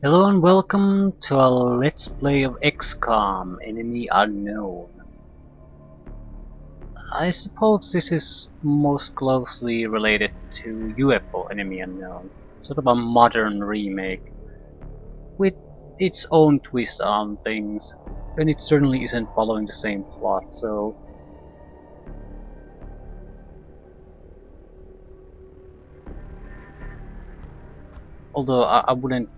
Hello and welcome to a Let's Play of XCOM, Enemy Unknown. I suppose this is most closely related to UFO Enemy Unknown, sort of a modern remake, with its own twist on things, and it certainly isn't following the same plot, so... Although I wouldn't...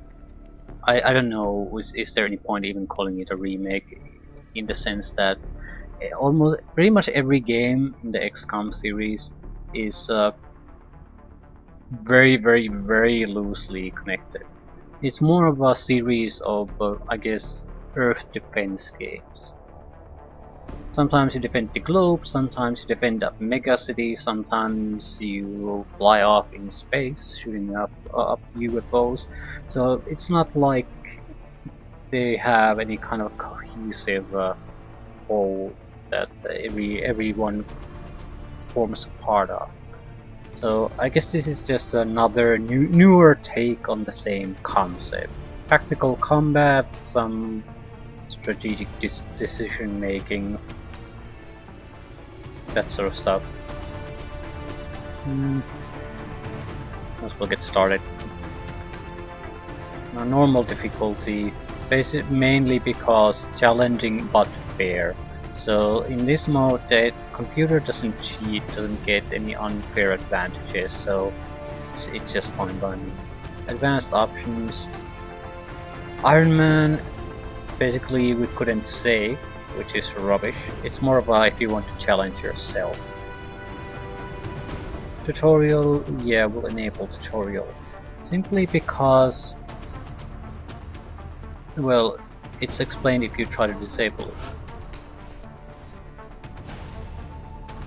I don't know, is there any point even calling it a remake, in the sense that almost pretty much every game in the XCOM series is very loosely connected. It's more of a series of, I guess, Earth defense games. Sometimes you defend the globe, sometimes you defend a mega city, sometimes you fly off in space, shooting up UFOs. So it's not like they have any kind of cohesive whole that everyone forms a part of. So I guess this is just another newer take on the same concept. Tactical combat, some strategic decision making, that sort of stuff. Let's we'll get started. Now, normal difficulty, mainly because challenging but fair. So in this mode, the computer doesn't cheat, doesn't get any unfair advantages, so it's just fine by me. Advanced options. Iron Man, basically we couldn't save, which is rubbish. It's more of a if you want to challenge yourself. Tutorial, yeah, we'll enable tutorial. Simply because, well, it's explained if you try to disable it.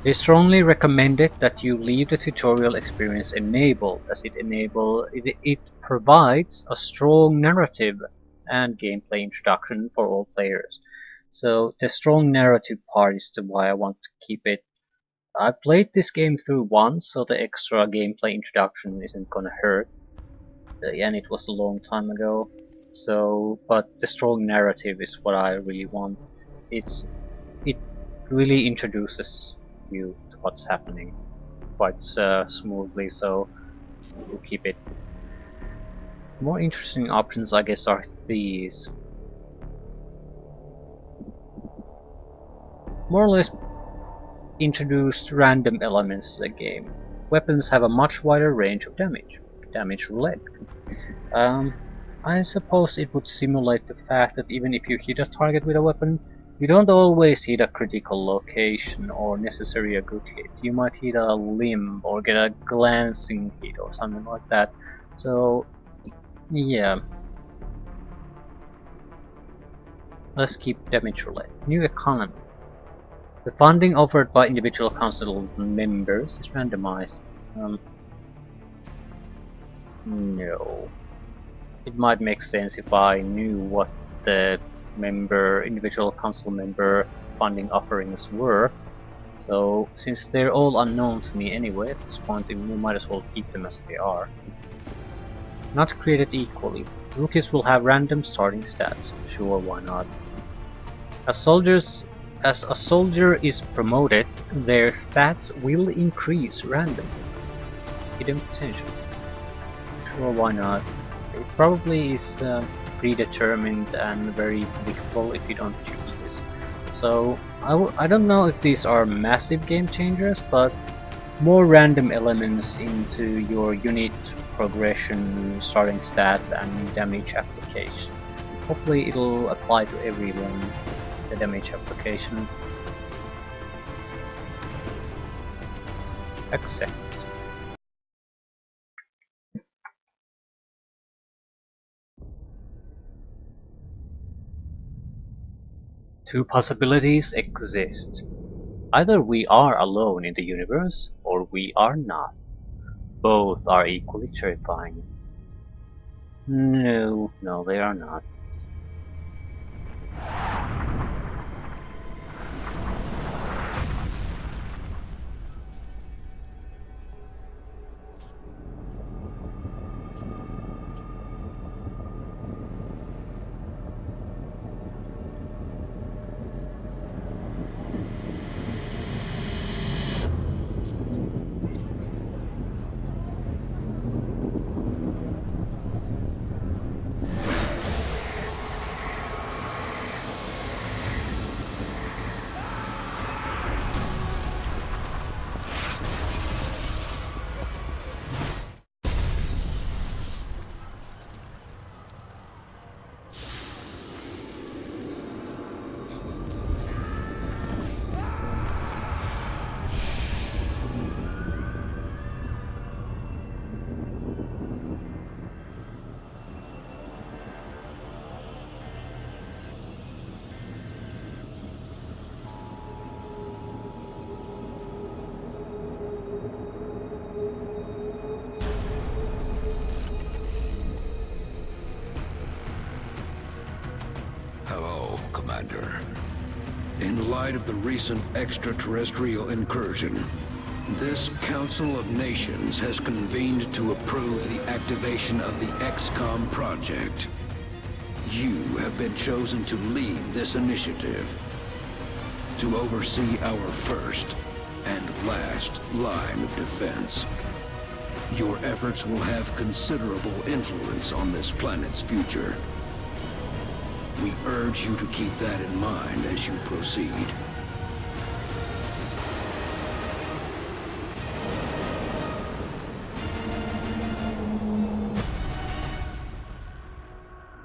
It is strongly recommended that you leave the tutorial experience enabled, as it provides a strong narrative and gameplay introduction for all players. So the strong narrative part is why I want to keep it. I played this game through once, so the extra gameplay introduction isn't gonna hurt. And it was a long time ago. So, but the strong narrative is what I really want. It really introduces you to what's happening quite smoothly, so we'll keep it. More interesting options, I guess, are these. More or less introduced random elements to the game. Weapons have a much wider range of damage. Damage roulette. I suppose it would simulate the fact that even if you hit a target with a weapon, you don't always hit a critical location or necessarily a good hit. You might hit a limb or get a glancing hit or something like that. So, yeah. Let's keep damage roulette. New economy. The funding offered by individual council members is randomized. No. It might make sense if I knew what the individual council member funding offerings were. So since they're all unknown to me anyway at this point, we might as well keep them as they are. Not created equally. Rookies will have random starting stats. Sure, why not? As a soldier is promoted, their stats will increase randomly. Hidden potential. Sure, why not? It probably is predetermined and very predictable if you don't choose this. So I don't know if these are massive game changers, but more random elements into your unit progression, starting stats, and damage application. Hopefully it'll apply to everyone, the damage application. Accept. Two possibilities exist. Either we are alone in the universe, or we are not. Both are equally terrifying. No, they are not. Commander. In light of the recent extraterrestrial incursion, this Council of Nations has convened to approve the activation of the XCOM project. You have been chosen to lead this initiative, to oversee our first and last line of defense. Your efforts will have considerable influence on this planet's future. We urge you to keep that in mind as you proceed.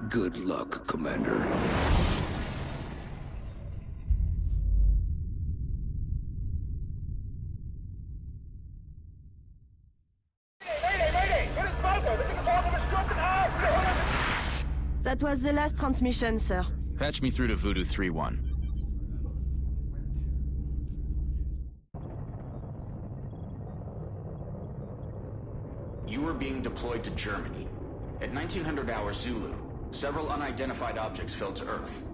Good luck, Commander. That was the last transmission, sir. Patch me through to Voodoo 3-1. You are being deployed to Germany. At 1900 hours Zulu, several unidentified objects fell to Earth.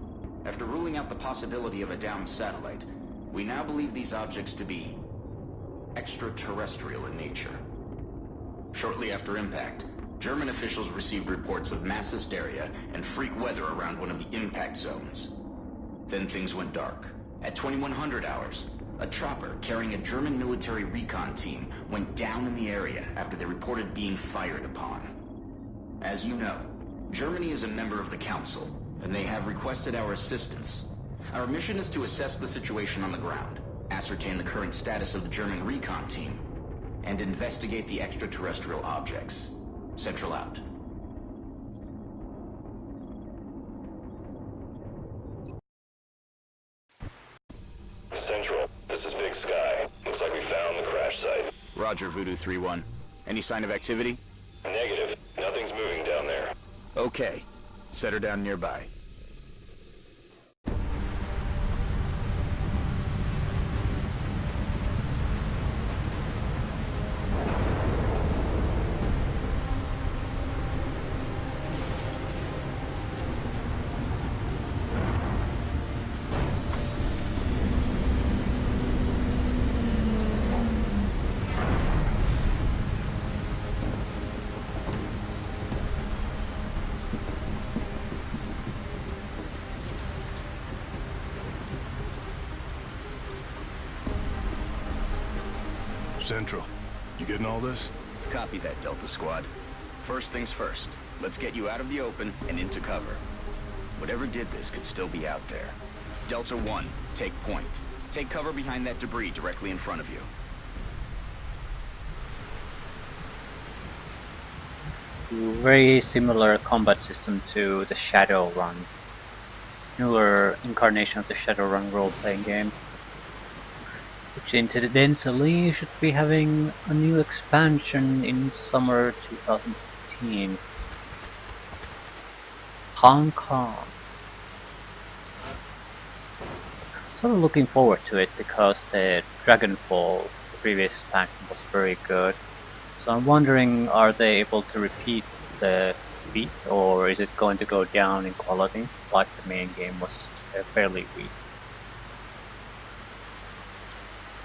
After ruling out the possibility of a downed satellite, we now believe these objects to be extraterrestrial in nature. Shortly after impact, German officials received reports of mass hysteria and freak weather around one of the impact zones. Then things went dark. At 2100 hours, a chopper carrying a German military recon team went down in the area after they reported being fired upon. As you know, Germany is a member of the Council, and they have requested our assistance. Our mission is to assess the situation on the ground, ascertain the current status of the German recon team, and investigate the extraterrestrial objects. Central out. Central, this is Big Sky. Looks like we found the crash site. Roger, Voodoo 3-1. Any sign of activity? Negative. Nothing's moving down there. Okay. Set her down nearby. Central, you getting all this? Copy that, Delta Squad. First things first. Let's get you out of the open and into cover. Whatever did this could still be out there. Delta 1, take point. Take cover behind that debris directly in front of you. Very similar combat system to the Shadowrun. Newer incarnation of the Shadowrun role-playing game, which incidentally should be having a new expansion in summer 2015. Hong Kong. Sort of looking forward to it because the Dragonfall, the previous expansion, was very good. So I'm wondering, are they able to repeat the feat, or is it going to go down in quality like the main game was fairly weak?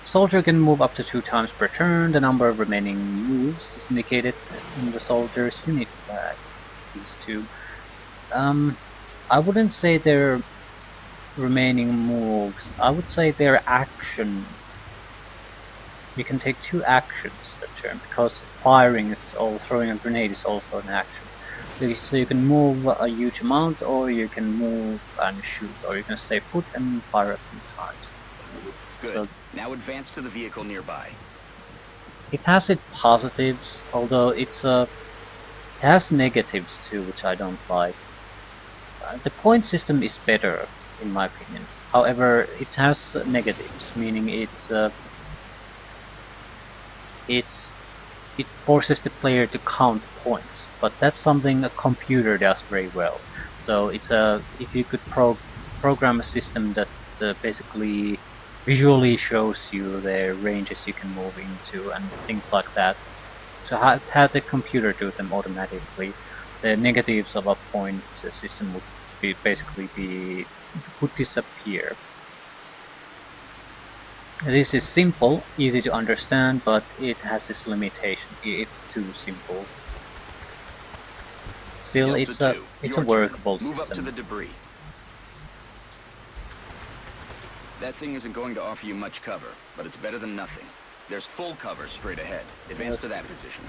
Soldier can move up to 2 times per turn. The number of remaining moves is indicated in the soldier's unit flag. These two. I wouldn't say they're remaining moves. I would say they're action. You can take 2 actions per turn because firing is all. Throwing a grenade is also an action. So you can move a huge amount, or you can move and shoot, or you can stay put and fire a few times. Good. So now advance to the vehicle nearby. it has its positives, although it has negatives too, which I don't like. The point system is better, in my opinion. However, it has negatives, meaning it forces the player to count points, but that's something a computer does very well. So if you could program a system that basically visually shows you the ranges you can move into and things like that, so have the computer do them automatically, the negatives of a point system would basically be would disappear. This is simple, easy to understand, but it has its limitation. It's too simple. Still, Delta it's 2, a your workable turn. Move up to system. the debris. That thing isn't going to offer you much cover, but it's better than nothing. There's full cover straight ahead. Advance to that position.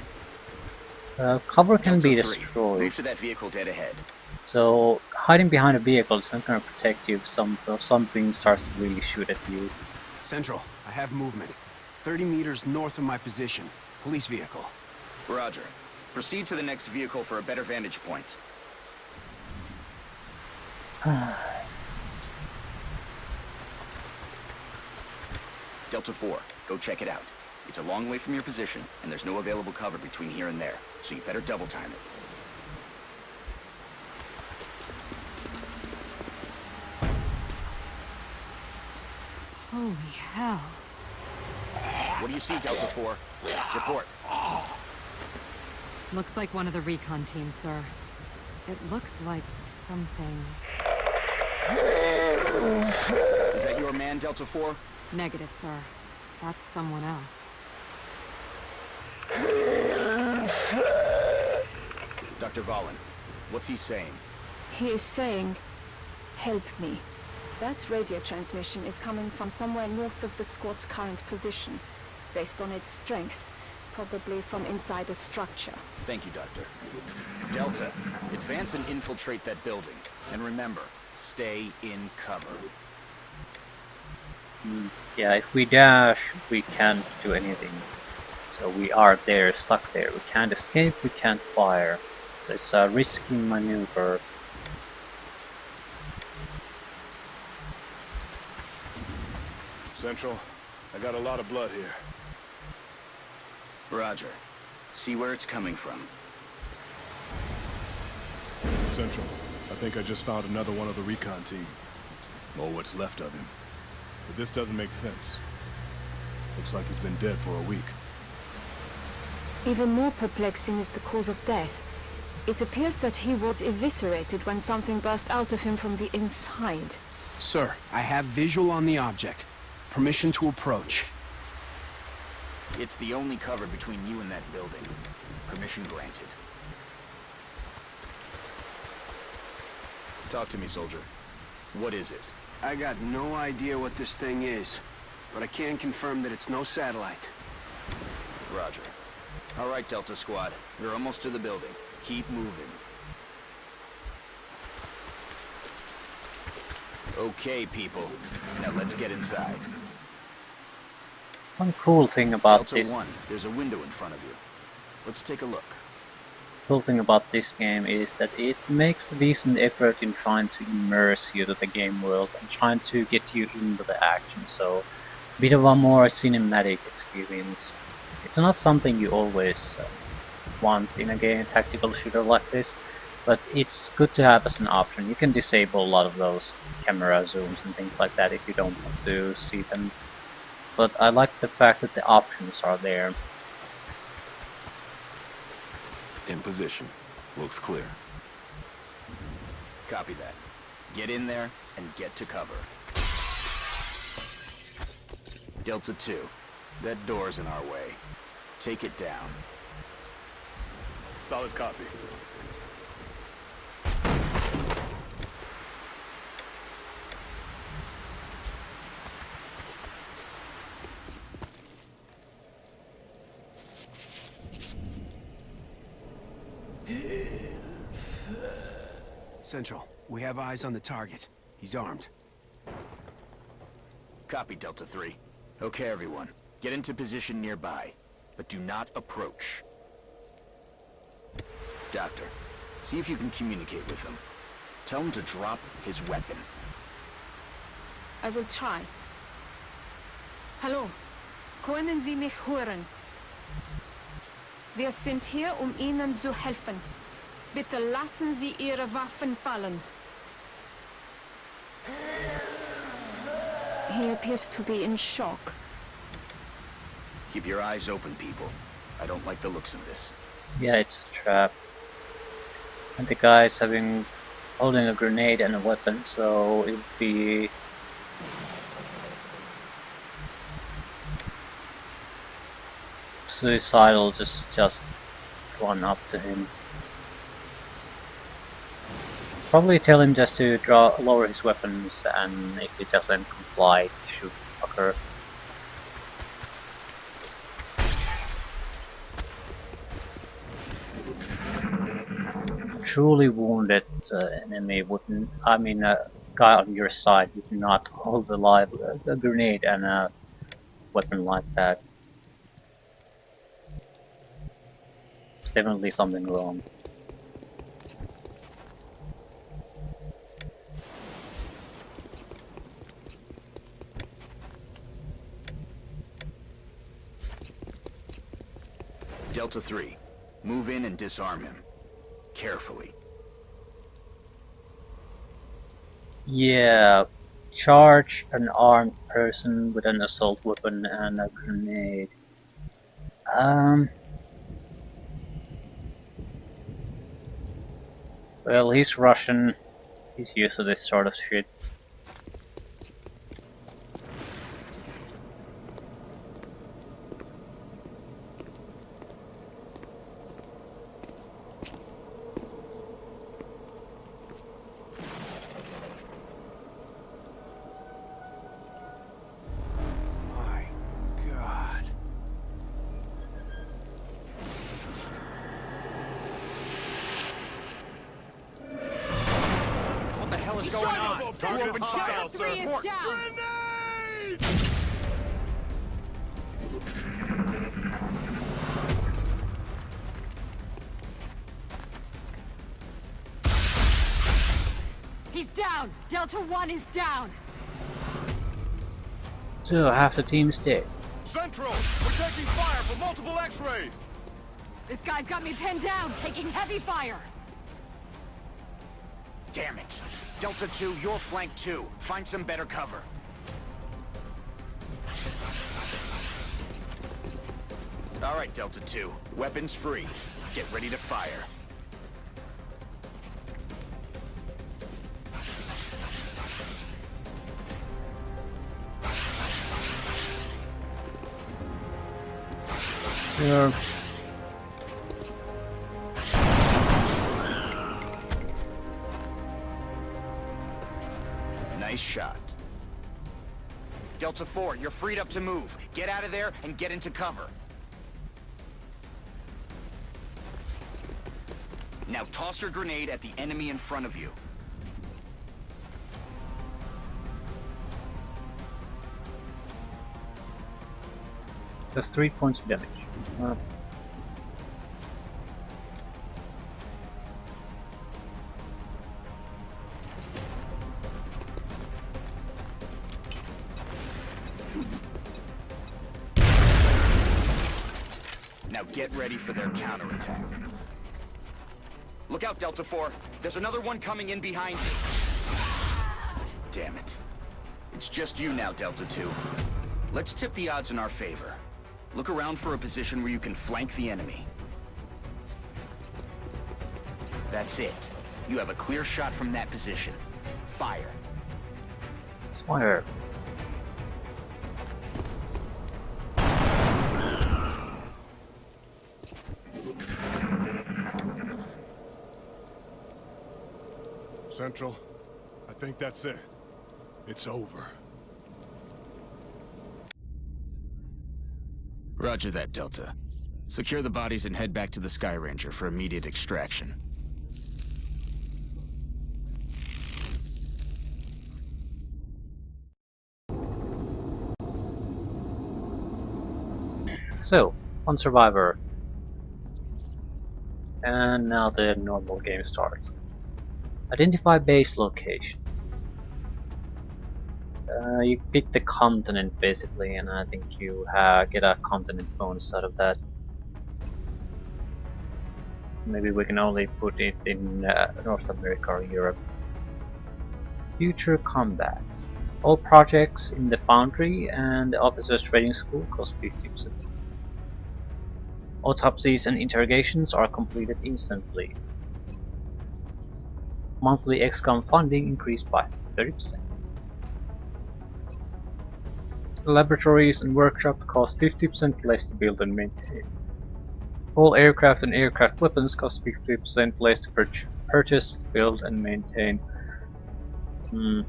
Cover can Delta be 3, destroyed, move to that vehicle dead ahead. so hiding behind a vehicle is not going to protect you if something starts to really shoot at you. Central, I have movement. 30 meters north of my position. Police vehicle. Roger. Proceed to the next vehicle for a better vantage point. Delta 4, go check it out. It's a long way from your position, and there's no available cover between here and there, so you better double time it. Holy hell. What do you see, Delta 4? Report. Looks like one of the recon teams, sir. It looks like something... Is that your man, Delta 4? Negative, sir. That's someone else. Dr. Valen, what's he saying? He is saying, help me. That radio transmission is coming from somewhere north of the squad's current position. Based on its strength, probably from inside a structure. Thank you, Doctor. Delta, advance and infiltrate that building. And remember, stay in cover. Yeah, if we dash, we can't do anything. So we are there, stuck there. We can't escape, we can't fire. So it's a risky maneuver. Central, I got a lot of blood here. Roger. See where it's coming from. Central, I think I just found another one of the recon team. Or what's left of him. But this doesn't make sense. Looks like he's been dead for a week. Even more perplexing is the cause of death. It appears that he was eviscerated when something burst out of him from the inside. Sir, I have visual on the object. Permission to approach. It's the only cover between you and that building. Permission granted. Talk to me, soldier. What is it? I got no idea what this thing is, but I can confirm that it's no satellite. Roger. All right, Delta Squad. We're almost to the building. Keep moving. Okay, people. Now let's get inside. One cool thing about Delta this 1, there's a window in front of you. Let's take a look. cool thing about this game is that it makes a decent effort in trying to immerse you to the game world and trying to get you into the action, so a bit of a more cinematic experience. It's not something you always want in a game, tactical shooter like this, but it's good to have as an option. You can disable a lot of those camera zooms and things like that if you don't want to see them, but I like the fact that the options are there. In position. Looks clear. Copy that. Get in there and get to cover. Delta 2, that door's in our way. Take it down. Solid copy. Central, we have eyes on the target. He's armed. Copy, Delta 3. Okay, everyone. Get into position nearby, but do not approach. Doctor, see if you can communicate with him. Tell him to drop his weapon. I will try. Hallo, können Sie mich hören? Wir sind hier, Ihnen zu helfen. Bitte lassen Sie Ihre Waffen fallen. He appears to be in shock. Keep your eyes open, people. I don't like the looks of this. Yeah, it's a trap. And the guy is having holding a grenade and a weapon, so it would be suicidal just run up to him. Probably tell him just to lower his weapons, and if he doesn't comply, shoot the fucker. Truly wounded enemy wouldn't, I mean a guy on your side would not hold alive a grenade and a weapon like that. There's definitely something wrong. Delta 3, move in and disarm him. Carefully. Yeah, charge an armed person with an assault weapon and a grenade. Well, he's Russian. He's used to this sort of shit. Delta 3 is down! He's down! Delta 1 is down! So half the team's dead. Central, we're taking fire from multiple X-rays! This guy's got me pinned down, taking heavy fire! Damn it! Delta 2, you're flank 2. Find some better cover. Alright, Delta 2. Weapons free. Get ready to fire. Yeah. Nice shot. Delta 4, you're freed up to move. Get out of there and get into cover. Now toss your grenade at the enemy in front of you. Does 3 points of damage. Now get ready for their counterattack. Look out, Delta 4. There's another one coming in behind you. Damn it. It's just you now, Delta 2. Let's tip the odds in our favor. Look around for a position where you can flank the enemy. That's it. You have a clear shot from that position. Fire. Fire. Central, I think that's it. It's over. Roger that, Delta. Secure the bodies and head back to the Sky Ranger for immediate extraction. So, one survivor. And now the normal game starts. Identify base location. You pick the continent basically, and I think you get a continent bonus out of that. Maybe we can only put it in North America or Europe. Future combat. All projects in the Foundry and the Officers Training School cost 50%. Autopsies and interrogations are completed instantly. Monthly XCOM funding increased by 30%. Laboratories and workshops cost 50% less to build and maintain. All aircraft and aircraft weapons cost 50% less to purchase, build and maintain. I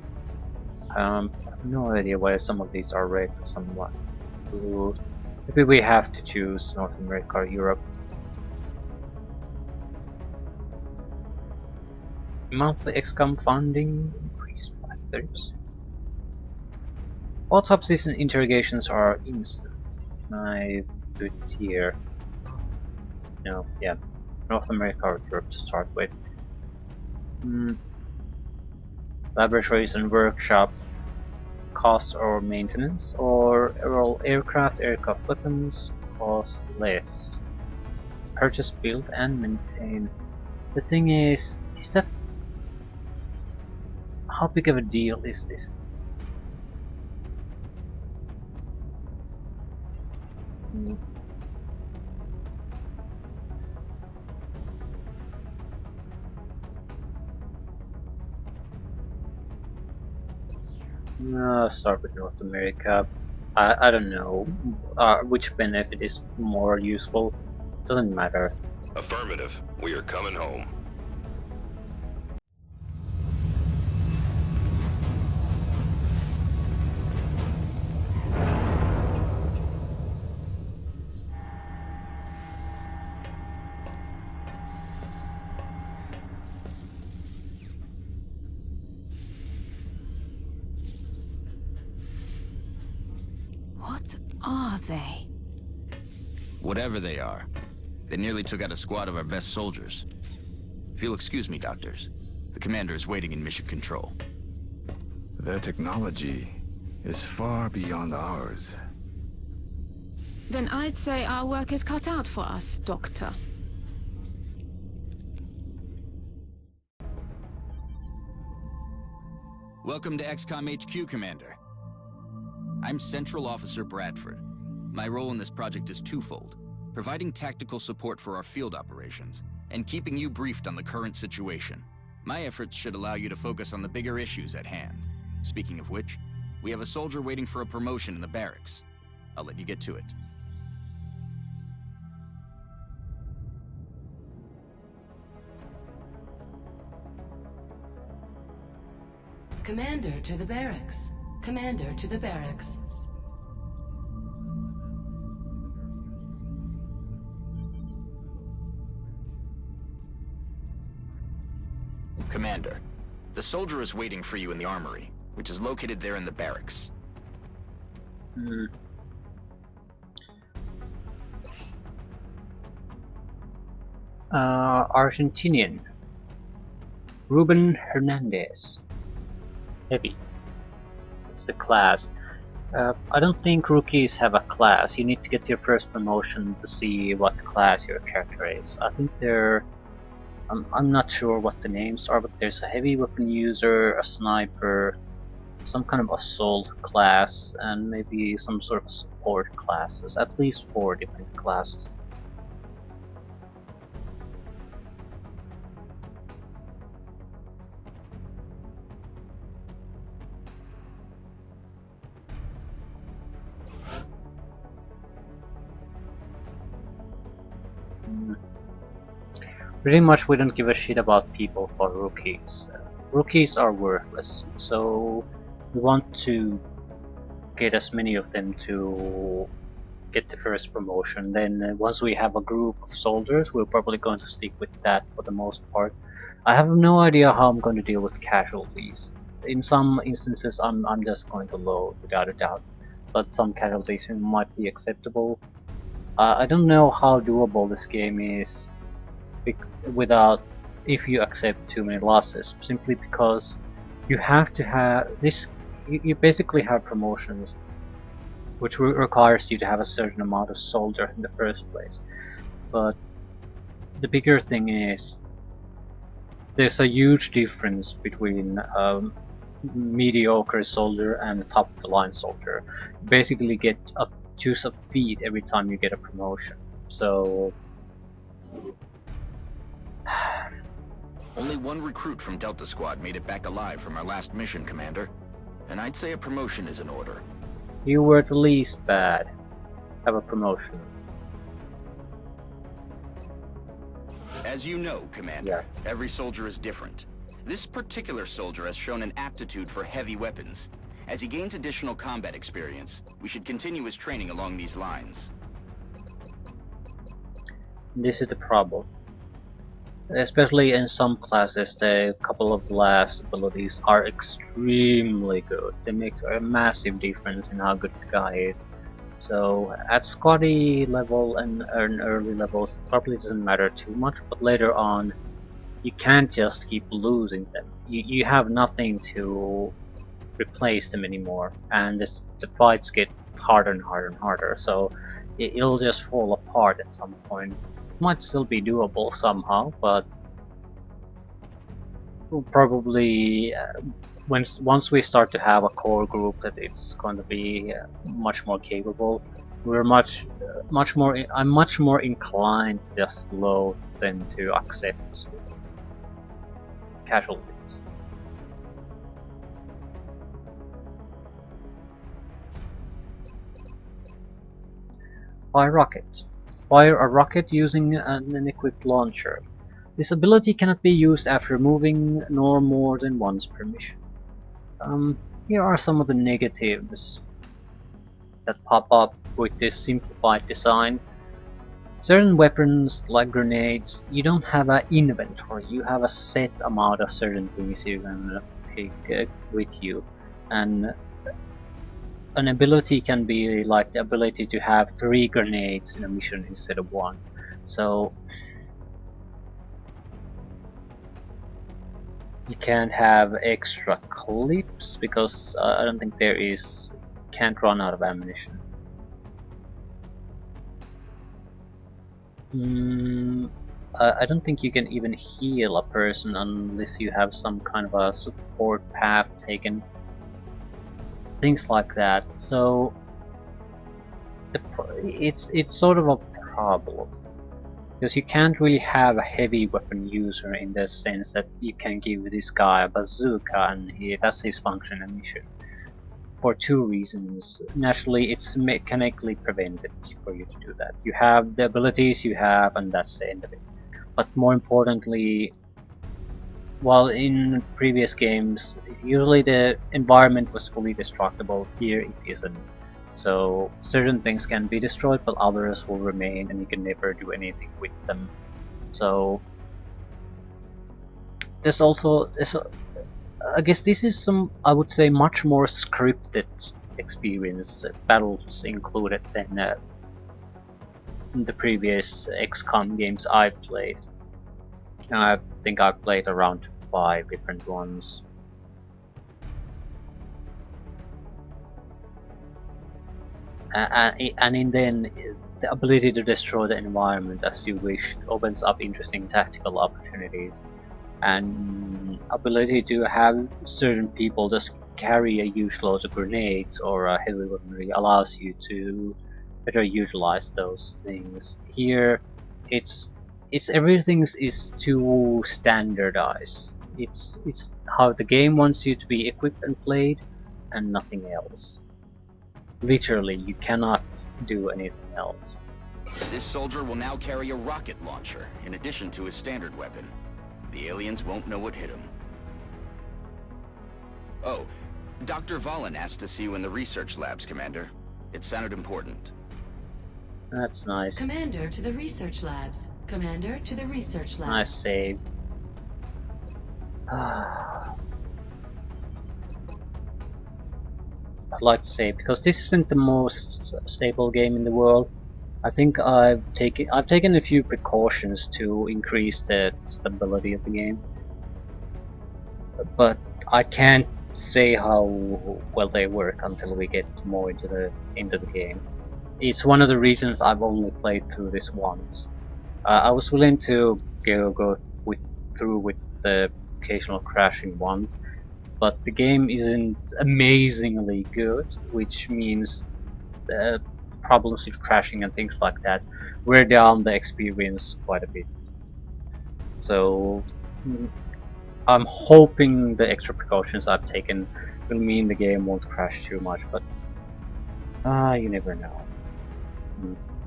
have no idea why some of these are rated somewhat. Ooh, maybe we have to choose North America or Europe. Monthly XCOM funding increased by 30%. Autopsies and interrogations are instant. I put here. No, yeah. North America or Europe to start with. Laboratories and workshop cost or maintenance, or all aircraft weapons cost less. Purchase, build and maintain. The thing is that how big of a deal is this? Start with North America. I don't know which benefit is more useful. Doesn't matter. Affirmative. We are coming home. What are they? Whatever they are, they nearly took out a squad of our best soldiers. If you'll excuse me, doctors, the commander is waiting in mission control. Their technology is far beyond ours. Then I'd say our work is cut out for us, Doctor. Welcome to XCOM HQ, Commander. I'm Central Officer Bradford. My role in this project is twofold: providing tactical support for our field operations, and keeping you briefed on the current situation. My efforts should allow you to focus on the bigger issues at hand. Speaking of which, we have a soldier waiting for a promotion in the barracks. I'll let you get to it. Commander to the barracks. Commander to the barracks. Commander, the soldier is waiting for you in the armory, which is located there in the barracks. Argentinian. Ruben Hernandez. Heavy. That's the class. I don't think rookies have a class. You need to get your first promotion to see what class your character is. I think they're... I'm not sure what the names are, but there's a heavy weapon user, a sniper, some kind of assault class, and maybe some sort of support classes. At least 4 different classes. Pretty much we don't give a shit about people for rookies. Rookies are worthless, so we want to get as many of them to get the first promotion. Then once we have a group of soldiers, we're probably going to stick with that for the most part. I have no idea how I'm going to deal with casualties. In some instances I'm just going to load without a doubt, but some casualties might be acceptable. I don't know how doable this game is without if you accept too many losses, simply because you have to have this. You basically have promotions which requires you to have a certain amount of soldiers in the first place, but the bigger thing is there's a huge difference between mediocre soldier and the top of the line soldier. You basically get a choose a feat every time you get a promotion, so Only one recruit from Delta Squad made it back alive from our last mission, Commander. And I'd say a promotion is in order. You were the least bad. Have a promotion. As you know, Commander, every soldier is different. This particular soldier has shown an aptitude for heavy weapons. As he gains additional combat experience, we should continue his training along these lines. This is the problem. Especially in some classes, the couple of last abilities are extremely good. They make a massive difference in how good the guy is. So at squaddy level and early levels, it probably doesn't matter too much, but later on, you can't just keep losing them. You have nothing to replace them anymore, and the fights get harder and harder and harder, so it'll just fall apart at some point. It might still be doable somehow, but probably once we start to have a core group that it's going to be much more capable, we're I'm much more inclined to just load than to accept casualties. Fire rocket. Fire a rocket using an equipped launcher. This ability cannot be used after moving nor more than once per mission. Here are some of the negatives that pop up with this simplified design. Certain weapons, like grenades, you don't have an inventory. You have a set amount of certain things you can pick with you, and an ability can be like the ability to have 3 grenades in a mission instead of 1. So you can't have extra clips because I don't think there is. Can't run out of ammunition. I don't think you can even heal a person unless you have some kind of a support path taken. Things like that. So it's sort of a problem, because you can't really have a heavy weapon user in the sense that you can give this guy a bazooka and that's his function and mission. For 2 reasons. Naturally, it's mechanically prevented for you to do that. You have the abilities you have, and that's the end of it. But more importantly, while in previous games, usually the environment was fully destructible, here it isn't. So certain things can be destroyed, but others will remain, and you can never do anything with them. So there's also I guess this is I would say, much more scripted experience, battles included, than the previous XCOM games I've played. I think I've played around 5 different ones. And then the ability to destroy the environment as you wish opens up interesting tactical opportunities. And ability to have certain people just carry a huge load of grenades or heavy weaponry allows you to better utilize those things. Here, everything is too standardized. It's how the game wants you to be equipped and played, and nothing else. Literally, you cannot do anything else. This soldier will now carry a rocket launcher in addition to his standard weapon. The aliens won't know what hit him. Oh, Dr. Valen asked to see you in the research labs, Commander. It sounded important. That's nice. Commander to the research labs. Commander to the research labs. Nice save. I'd like to say, because this isn't the most stable game in the world, I think I've taken a few precautions to increase the stability of the game, but I can't say how well they work until we get more into the game. It's one of the reasons I've only played through this once. I was willing to go through with the occasional crashing ones, but the game isn't amazingly good, which means problems with crashing and things like that wear down the experience quite a bit. So I'm hoping the extra precautions I've taken will mean the game won't crash too much, but you never know.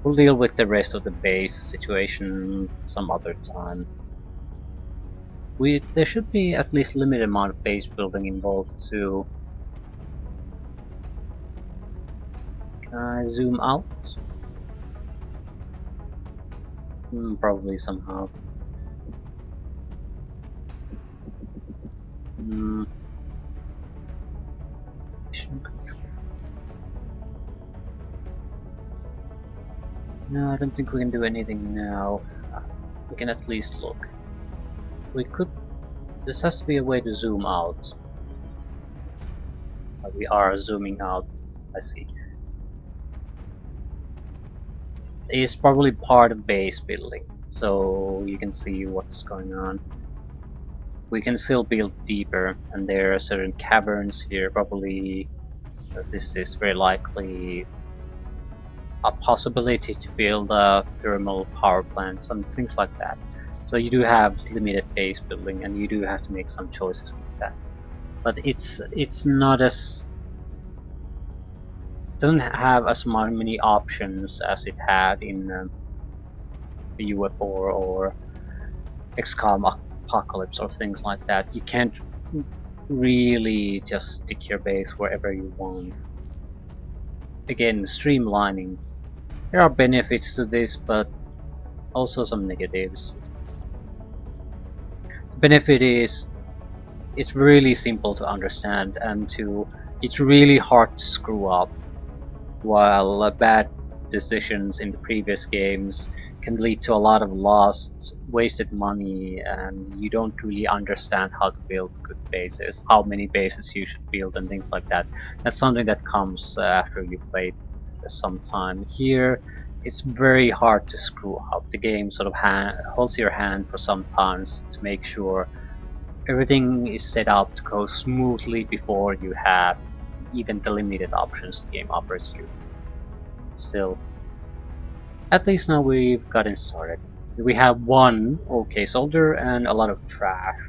We'll deal with the rest of the base situation some other time. There should be at least limited amount of base building involved too. Can I zoom out? Probably somehow. Mission control. No, I don't think we can do anything now. We can at least look. We could. This has to be a way to zoom out. We are zooming out. I see. It's probably part of base building, so you can see what's going on. We can still build deeper, and there are certain caverns here. Probably this is very likely a possibility to build a thermal power plant, some things like that. So you do have limited base building, and you do have to make some choices with that. But it's not as doesn't have as many options as it had in the UFO or XCOM Apocalypse or things like that. You can't really just stick your base wherever you want. Again, streamlining. There are benefits to this, but also some negatives. The benefit is it's really simple to understand, and it's really hard to screw up, while bad decisions in the previous games can lead to a lot of lost, wasted money, and you don't really understand how to build good bases, how many bases you should build, and things like that. That's something that comes after you played some time. Here, it's very hard to screw up. The game sort of holds your hand for some times to make sure everything is set up to go smoothly before you have even the limited options the game offers you. Still, at least now we've gotten started. We have one okay soldier and a lot of trash.